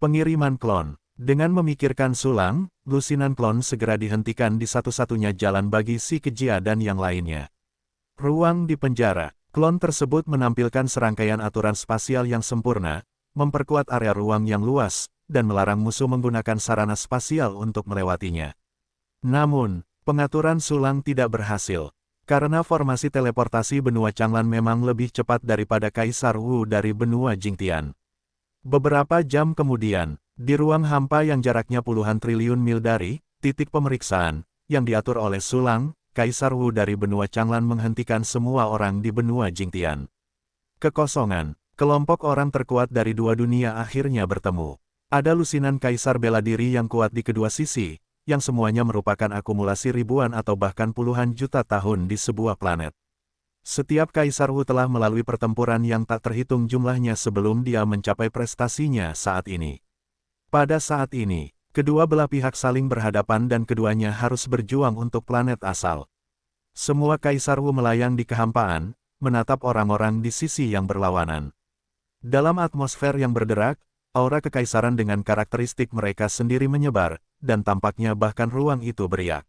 Pengiriman klon. Dengan memikirkan Sulang, lusinan klon segera dihentikan di satu-satunya jalan bagi si Kejia dan yang lainnya. Ruang di penjara. Klon tersebut menampilkan serangkaian aturan spasial yang sempurna, memperkuat area ruang yang luas, dan melarang musuh menggunakan sarana spasial untuk melewatinya. Namun, pengaturan Sulang tidak berhasil, karena formasi teleportasi benua Changlan memang lebih cepat daripada Kaisar Wu dari benua Jingtian. Beberapa jam kemudian, di ruang hampa yang jaraknya puluhan triliun mil dari titik pemeriksaan, yang diatur oleh Sulang, Kaisar Wu dari benua Changlan menghentikan semua orang di benua Jingtian. Kekosongan, kelompok orang terkuat dari dua dunia akhirnya bertemu. Ada lusinan kaisar bela diri yang kuat di kedua sisi, yang semuanya merupakan akumulasi ribuan atau bahkan puluhan juta tahun di sebuah planet. Setiap Kaisar Wu telah melalui pertempuran yang tak terhitung jumlahnya sebelum dia mencapai prestasinya saat ini. Pada saat ini, kedua belah pihak saling berhadapan dan keduanya harus berjuang untuk planet asal. Semua Kaisar Wu melayang di kehampaan, menatap orang-orang di sisi yang berlawanan. Dalam atmosfer yang berderak, aura kekaisaran dengan karakteristik mereka sendiri menyebar, dan tampaknya bahkan ruang itu beriak.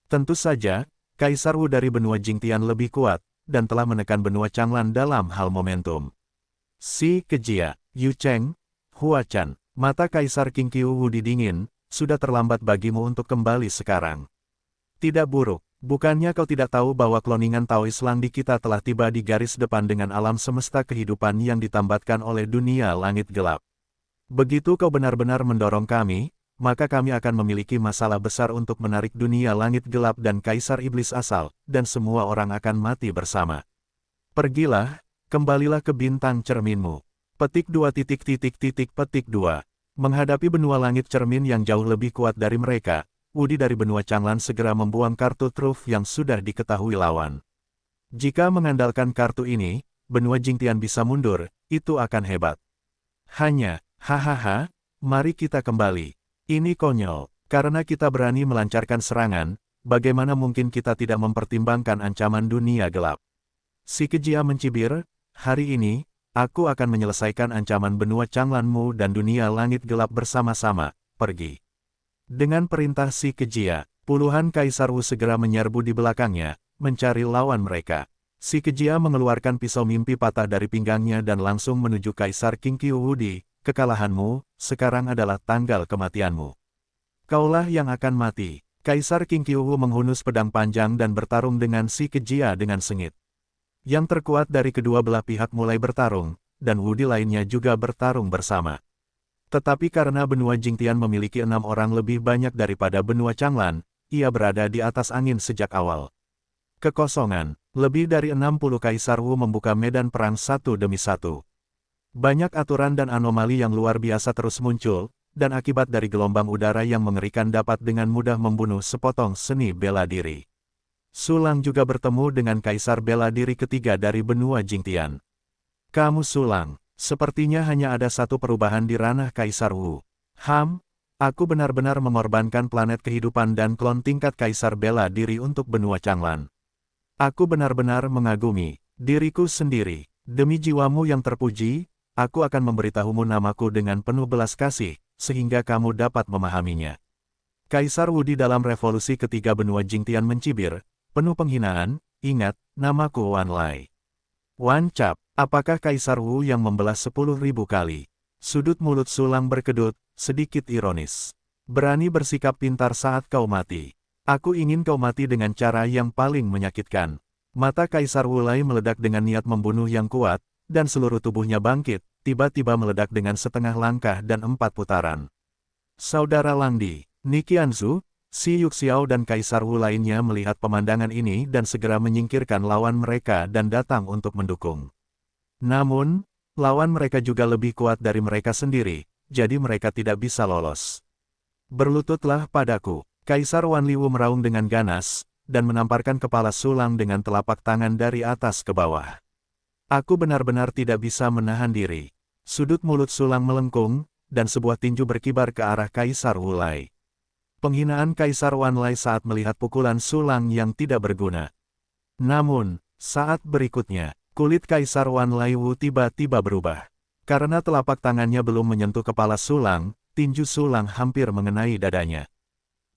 Tentu saja, Kaisar Wu dari benua Jingtian lebih kuat, dan telah menekan benua Changlan dalam hal momentum. Si Kejia, Yu Cheng, Hua Chan. Mata Kaisar King Qiu Wudi dingin, sudah terlambat bagimu untuk kembali sekarang. Tidak buruk, bukannya kau tidak tahu bahwa kloningan Taois Lang di kita telah tiba di garis depan dengan alam semesta kehidupan yang ditambatkan oleh dunia langit gelap. Begitu kau benar-benar mendorong kami, maka kami akan memiliki masalah besar untuk menarik dunia langit gelap dan Kaisar Iblis asal, dan semua orang akan mati bersama. Pergilah, kembalilah ke bintang cerminmu. Petik 2. Menghadapi benua langit cermin yang jauh lebih kuat dari mereka, Wudi dari benua Changlan segera membuang kartu truf yang sudah diketahui lawan. Jika mengandalkan kartu ini, benua Jingtian bisa mundur, itu akan hebat. Hanya, hahaha, mari kita kembali. Ini konyol, karena kita berani melancarkan serangan, bagaimana mungkin kita tidak mempertimbangkan ancaman dunia gelap. Si Kejia mencibir, hari ini, aku akan menyelesaikan ancaman benua Changlanmu dan dunia langit gelap bersama-sama, pergi. Dengan perintah si Kejia, puluhan Kaisar Wu segera menyerbu di belakangnya, mencari lawan mereka. Si Kejia mengeluarkan pisau mimpi patah dari pinggangnya dan langsung menuju Kaisar King Qiu Wudi. Kekalahanmu, sekarang adalah tanggal kematianmu. Kaulah yang akan mati. Kaisar King Qiu Wu menghunus pedang panjang dan bertarung dengan si Kejia dengan sengit. Yang terkuat dari kedua belah pihak mulai bertarung, dan Wudi lainnya juga bertarung bersama. Tetapi karena benua Jingtian memiliki 6 orang lebih banyak daripada benua Changlan, ia berada di atas angin sejak awal. Kekosongan, lebih dari 60 Kaisar Wu membuka medan perang satu demi satu. Banyak aturan dan anomali yang luar biasa terus muncul, dan akibat dari gelombang udara yang mengerikan dapat dengan mudah membunuh sepotong seni bela diri. Sulang juga bertemu dengan Kaisar bela diri ketiga dari benua Jingtian. Kamu Sulang, sepertinya hanya ada satu perubahan di ranah Kaisar Wu. Aku benar-benar mengorbankan planet kehidupan dan klon tingkat Kaisar bela diri untuk benua Changlan. Aku benar-benar mengagumi diriku sendiri. Demi jiwamu yang terpuji, aku akan memberitahumu namaku dengan penuh belas kasih, sehingga kamu dapat memahaminya. Kaisar Wu di dalam revolusi ketiga benua Jingtian mencibir, penuh penghinaan, ingat, namaku Wan Lai. Wan Cap, apakah Kaisar Wu yang membelah 10.000 kali? Sudut mulut Sulang berkedut, sedikit ironis. Berani bersikap pintar saat kau mati. Aku ingin kau mati dengan cara yang paling menyakitkan. Mata Kaisar Wu Lai meledak dengan niat membunuh yang kuat, dan seluruh tubuhnya bangkit, tiba-tiba meledak dengan setengah langkah dan 4 putaran. Saudara Langdi, Nikianzu, Si Yuxiao dan Kaisar Wu lainnya melihat pemandangan ini dan segera menyingkirkan lawan mereka dan datang untuk mendukung. Namun, lawan mereka juga lebih kuat dari mereka sendiri, jadi mereka tidak bisa lolos. Berlututlah padaku, Kaisar Wan Liwu meraung dengan ganas, dan menamparkan kepala Sulang dengan telapak tangan dari atas ke bawah. Aku benar-benar tidak bisa menahan diri. Sudut mulut Sulang melengkung, dan sebuah tinju berkibar ke arah Kaisar Wu Lai. Penghinaan Kaisar Wan Lai saat melihat pukulan Sulang yang tidak berguna. Namun, saat berikutnya, kulit Kaisar Wan Lai Wu tiba-tiba berubah. Karena telapak tangannya belum menyentuh kepala Sulang, tinju Sulang hampir mengenai dadanya.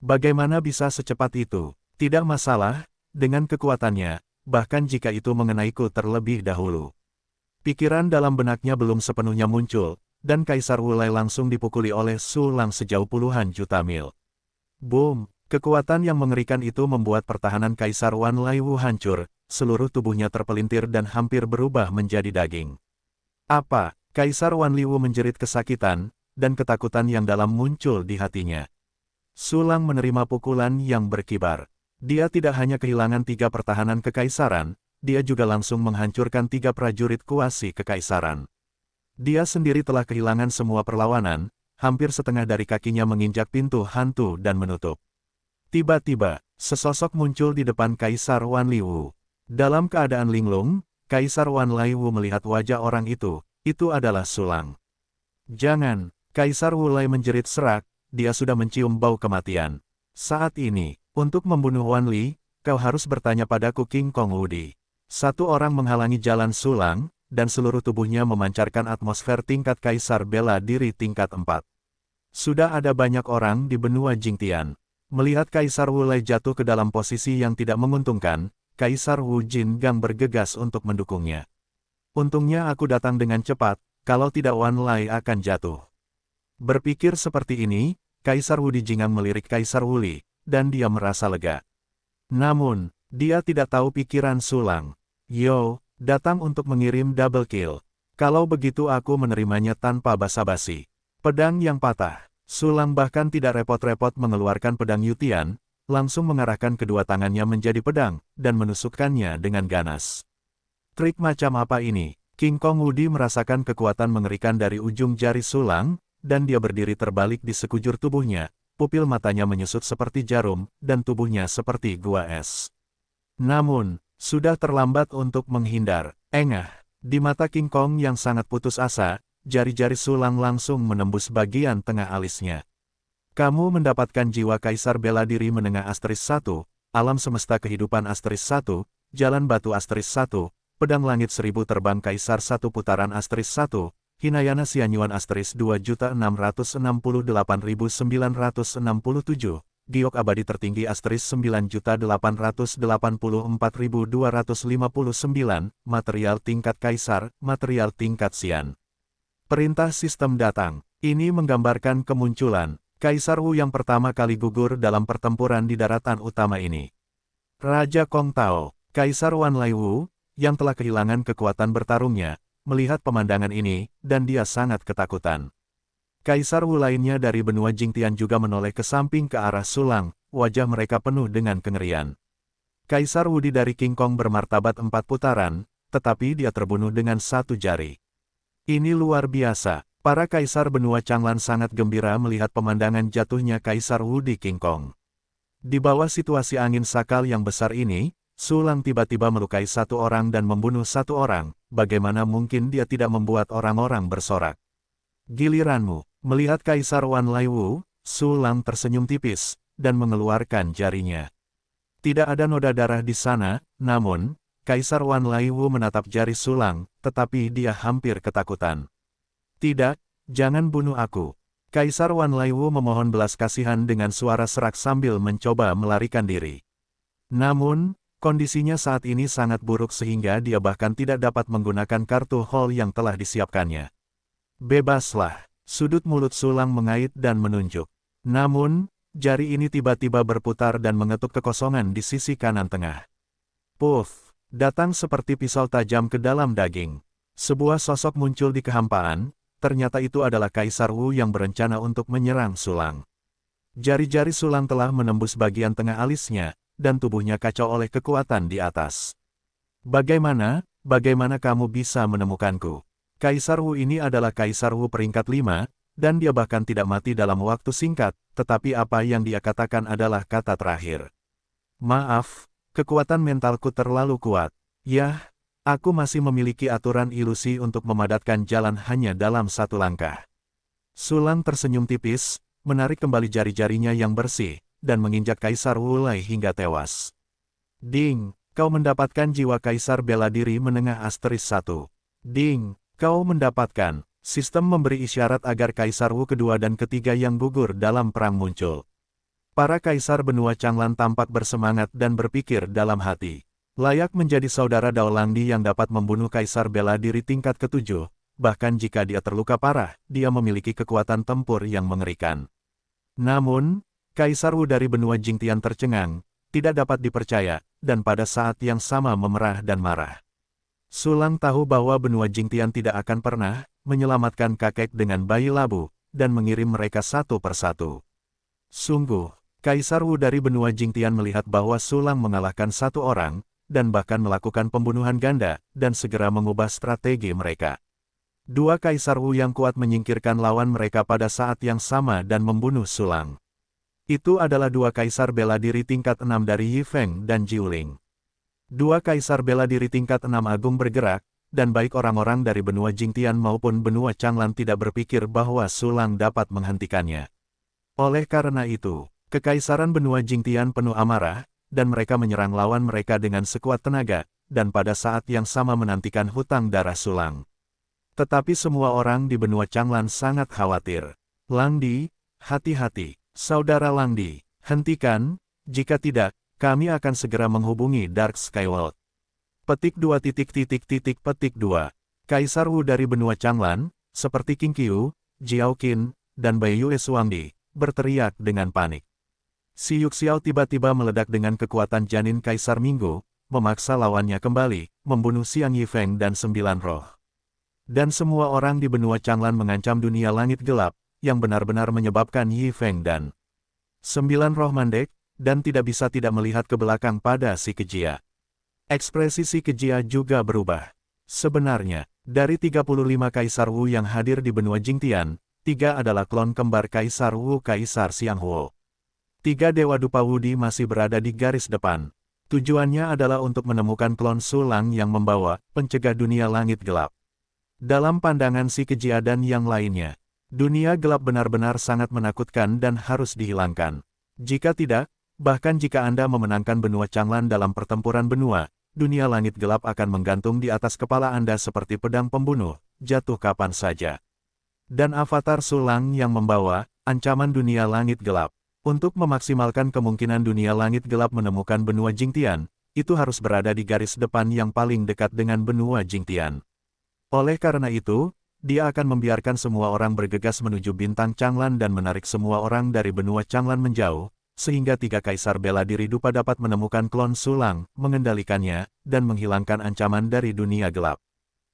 Bagaimana bisa secepat itu? Tidak masalah, dengan kekuatannya, bahkan jika itu mengenaiku terlebih dahulu. Pikiran dalam benaknya belum sepenuhnya muncul, dan Kaisar Wu Lai langsung dipukuli oleh Sulang sejauh puluhan juta mil. Boom! Kekuatan yang mengerikan itu membuat pertahanan Kaisar Wan Lai Wu hancur, seluruh tubuhnya terpelintir dan hampir berubah menjadi daging. Apa? Kaisar Wan Liwu menjerit kesakitan, dan ketakutan yang dalam muncul di hatinya. Sulang menerima pukulan yang berkibar. Dia tidak hanya kehilangan 3 pertahanan kekaisaran, dia juga langsung menghancurkan 3 prajurit kuasi kekaisaran. Dia sendiri telah kehilangan semua perlawanan, hampir setengah dari kakinya menginjak pintu hantu dan menutup. Tiba-tiba, sesosok muncul di depan Kaisar Wan Liwu. Dalam keadaan linglung, Kaisar Wan Liwu melihat wajah orang itu adalah Sulang. Jangan, Kaisar Wu Lai menjerit serak, dia sudah mencium bau kematian. Saat ini, untuk membunuh Wan Li, kau harus bertanya padaku King Kong Wudi. Satu orang menghalangi jalan Sulang, dan seluruh tubuhnya memancarkan atmosfer tingkat Kaisar bela diri tingkat 4. Sudah ada banyak orang di benua Jingtian. Melihat Kaisar Wu Lai jatuh ke dalam posisi yang tidak menguntungkan, Kaisar Wu Jingang bergegas untuk mendukungnya. Untungnya aku datang dengan cepat, kalau tidak Wan Lai akan jatuh. Berpikir seperti ini, Kaisar Wu Jingang melirik Kaisar Wu Li, dan dia merasa lega. Namun, dia tidak tahu pikiran Sulang. Yo, datang untuk mengirim double kill. Kalau begitu aku menerimanya tanpa basa-basi. Pedang yang patah. Sulang bahkan tidak repot-repot mengeluarkan pedang Yutian, langsung mengarahkan kedua tangannya menjadi pedang, dan menusukkannya dengan ganas. Trik macam apa ini? King Kong Wudi merasakan kekuatan mengerikan dari ujung jari Sulang, dan dia berdiri terbalik di sekujur tubuhnya, pupil matanya menyusut seperti jarum, dan tubuhnya seperti gua es. Namun, sudah terlambat untuk menghindar. Engah, di mata King Kong yang sangat putus asa, jari-jari Sulang langsung menembus bagian tengah alisnya. Kamu mendapatkan jiwa Kaisar bela diri menengah asterisk 1, alam semesta kehidupan asterisk 1, jalan batu asterisk 1, pedang langit 1000 terbang Kaisar 1 putaran asterisk 1, Hinayana Sianyuan asterisk 2.668.967, Giok abadi tertinggi asterisk 9.884.259, material tingkat Kaisar, material tingkat Xian. Perintah sistem datang. Ini menggambarkan kemunculan Kaisar Wu yang pertama kali gugur dalam pertempuran di daratan utama ini. Raja Kong Tao, Kaisar Wan Lai Wu, yang telah kehilangan kekuatan bertarungnya, melihat pemandangan ini, dan dia sangat ketakutan. Kaisar Wu lainnya dari benua Jingtian juga menoleh ke samping ke arah Sulang, wajah mereka penuh dengan kengerian. Kaisar Wudi dari King Kong bermartabat 4 putaran, tetapi dia terbunuh dengan 1 jari. Ini luar biasa, para kaisar benua Changlan sangat gembira melihat pemandangan jatuhnya Kaisar Wu di King Kong. Di bawah situasi angin sakal yang besar ini, Sulang tiba-tiba melukai 1 orang dan membunuh 1 orang, bagaimana mungkin dia tidak membuat orang-orang bersorak. Giliranmu. Melihat Kaisar Wan Lai Wu, Sulang tersenyum tipis, dan mengeluarkan jarinya. Tidak ada noda darah di sana, namun, Kaisar Wan Lai Wu menatap jari Sulang, tetapi dia hampir ketakutan. Tidak, jangan bunuh aku. Kaisar Wan Laiwu memohon belas kasihan dengan suara serak sambil mencoba melarikan diri. Namun, kondisinya saat ini sangat buruk sehingga dia bahkan tidak dapat menggunakan kartu hall yang telah disiapkannya. Bebaslah, sudut mulut Sulang mengait dan menunjuk. Namun, jari ini tiba-tiba berputar dan mengetuk kekosongan di sisi kanan tengah. Puff, datang seperti pisau tajam ke dalam daging. Sebuah sosok muncul di kehampaan. Ternyata itu adalah Kaisar Wu yang berencana untuk menyerang Sulang. Jari-jari Sulang telah menembus bagian tengah alisnya, dan tubuhnya kacau oleh kekuatan di atas. Bagaimana kamu bisa menemukanku? Kaisar Wu ini adalah Kaisar Wu peringkat 5, dan dia bahkan tidak mati dalam waktu singkat, tetapi apa yang dia katakan adalah kata terakhir. Maaf, kekuatan mentalku terlalu kuat. Yah, aku masih memiliki aturan ilusi untuk memadatkan jalan hanya dalam satu langkah. Sulang tersenyum tipis, menarik kembali jari-jarinya yang bersih, dan menginjak Kaisar Wu Lai hingga tewas. Ding, kau mendapatkan jiwa Kaisar bela diri menengah asteris 1. Ding, kau mendapatkan. Sistem memberi isyarat agar Kaisar Wu kedua dan ketiga yang gugur dalam perang muncul. Para Kaisar benua Changlan tampak bersemangat dan berpikir dalam hati. Layak menjadi saudara Dao Langdi yang dapat membunuh Kaisar bela diri tingkat ke-7, bahkan jika dia terluka parah, dia memiliki kekuatan tempur yang mengerikan. Namun, Kaisar Wu dari benua Jingtian tercengang, tidak dapat dipercaya, dan pada saat yang sama memerah dan marah. Sulang tahu bahwa benua Jingtian tidak akan pernah menyelamatkan kakek dengan bayi labu, dan mengirim mereka satu persatu. Sungguh, Kaisar Wu dari benua Jingtian melihat bahwa Sulang mengalahkan satu orang, dan bahkan melakukan pembunuhan ganda, dan segera mengubah strategi mereka. Dua Kaisar Wu yang kuat menyingkirkan lawan mereka pada saat yang sama dan membunuh Sulang. Itu adalah dua Kaisar bela diri tingkat 6 dari Yi Feng dan Jiuling. Dua Kaisar bela diri tingkat 6 agung bergerak, dan baik orang-orang dari benua Jingtian maupun benua Changlan tidak berpikir bahwa Sulang dapat menghentikannya. Oleh karena itu, Kekaisaran benua Jingtian penuh amarah, dan mereka menyerang lawan mereka dengan sekuat tenaga, dan pada saat yang sama menantikan hutang darah Sulang. Tetapi semua orang di benua Changlan sangat khawatir. Langdi, hati-hati, saudara Langdi, hentikan, jika tidak, kami akan segera menghubungi Dark Skyworld. Petik 2. Kaisar Wu dari benua Changlan, seperti Qing Qiu, Jiao Qin, dan Bai Yue Suangdi, berteriak dengan panik. Si Yuxiao tiba-tiba meledak dengan kekuatan janin Kaisar Minggu, memaksa lawannya kembali, membunuh Xiang Yifeng dan 9 roh. Dan semua orang di benua Changlan mengancam dunia langit gelap, yang benar-benar menyebabkan Yifeng dan 9 roh mandek, dan tidak bisa tidak melihat ke belakang pada si Kejia. Ekspresi si Kejia juga berubah. Sebenarnya, dari 35 Kaisar Wu yang hadir di benua Jingtian, 3 adalah klon kembar Kaisar Wu Kaisar Xianghuo. 3 Dewa Dupa Wudi masih berada di garis depan. Tujuannya adalah untuk menemukan klon Sulang yang membawa pencegah dunia langit gelap. Dalam pandangan si Kejia dan yang lainnya, dunia gelap benar-benar sangat menakutkan dan harus dihilangkan. Jika tidak, bahkan jika Anda memenangkan benua Changlan dalam pertempuran benua, dunia langit gelap akan menggantung di atas kepala Anda seperti pedang pembunuh, jatuh kapan saja. Dan avatar Sulang yang membawa ancaman dunia langit gelap. Untuk memaksimalkan kemungkinan dunia langit gelap menemukan benua Jingtian, itu harus berada di garis depan yang paling dekat dengan benua Jingtian. Oleh karena itu, dia akan membiarkan semua orang bergegas menuju bintang Changlan dan menarik semua orang dari benua Changlan menjauh, sehingga 3 Kaisar bela diri Dupa dapat menemukan klon Sulang, mengendalikannya, dan menghilangkan ancaman dari dunia gelap.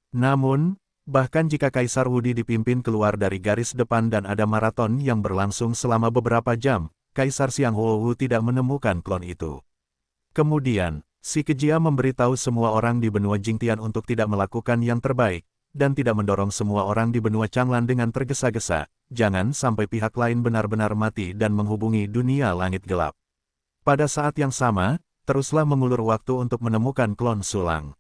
Namun, bahkan jika Kaisar Wudi dipimpin keluar dari garis depan dan ada maraton yang berlangsung selama beberapa jam, Kaisar Xianghuo Wu tidak menemukan klon itu. Kemudian, si Kejia memberitahu semua orang di benua Jingtian untuk tidak melakukan yang terbaik, dan tidak mendorong semua orang di benua Changlan dengan tergesa-gesa, jangan sampai pihak lain benar-benar mati dan menghubungi dunia langit gelap. Pada saat yang sama, teruslah mengulur waktu untuk menemukan klon Sulang.